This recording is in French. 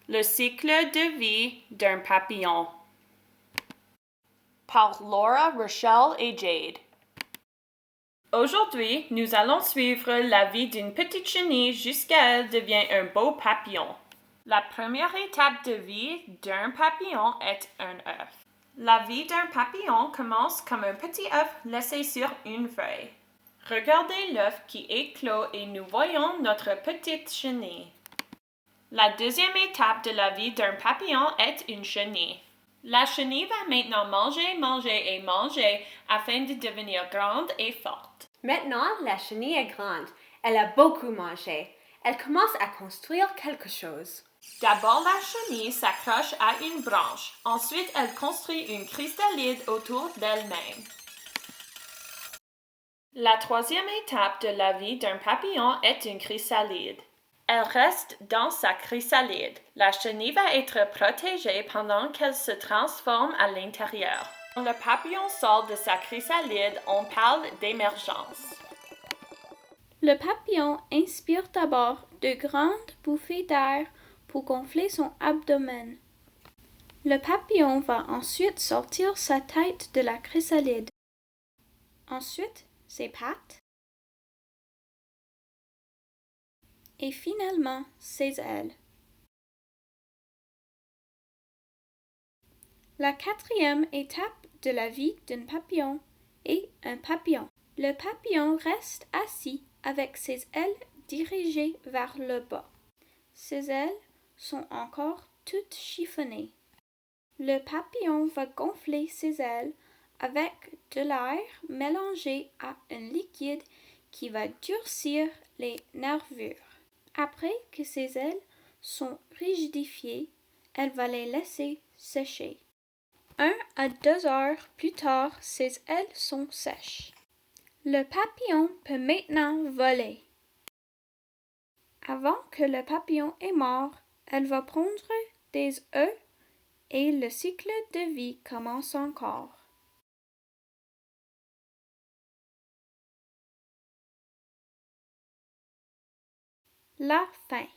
Le cycle de vie d'un papillon par Laura, Rochelle et Jade. Aujourd'hui, nous allons suivre la vie d'une petite chenille jusqu'à elle devient un beau papillon. La première étape de vie d'un papillon est un œuf. La vie d'un papillon commence comme un petit œuf laissé sur une feuille. Regardez l'œuf qui éclot et nous voyons notre petite chenille. La deuxième étape de la vie d'un papillon est une chenille. La chenille va maintenant manger et manger afin de devenir grande et forte. Maintenant, la chenille est grande. Elle a beaucoup mangé. Elle commence à construire quelque chose. D'abord, la chenille s'accroche à une branche. Ensuite, elle construit une chrysalide autour d'elle-même. La troisième étape de la vie d'un papillon est une chrysalide. Elle reste dans sa chrysalide. La chenille va être protégée pendant qu'elle se transforme à l'intérieur. Quand le papillon sort de sa chrysalide, on parle d'émergence. Le papillon inspire d'abord de grandes bouffées d'air pour gonfler son abdomen. Le papillon va ensuite sortir sa tête de la chrysalide. Ensuite, ses pattes. Et finalement, ses ailes. La quatrième étape de la vie d'un papillon est un papillon. Le papillon reste assis avec ses ailes dirigées vers le bas. Ses ailes sont encore toutes chiffonnées. Le papillon va gonfler ses ailes avec de l'air mélangé à un liquide qui va durcir les nervures. Après que ses ailes sont rigidifiées, elle va les laisser sécher. 1 à 2 heures plus tard, ses ailes sont sèches. Le papillon peut maintenant voler. Avant que le papillon est mort, elle va pondre des œufs et le cycle de vie commence encore. La fin.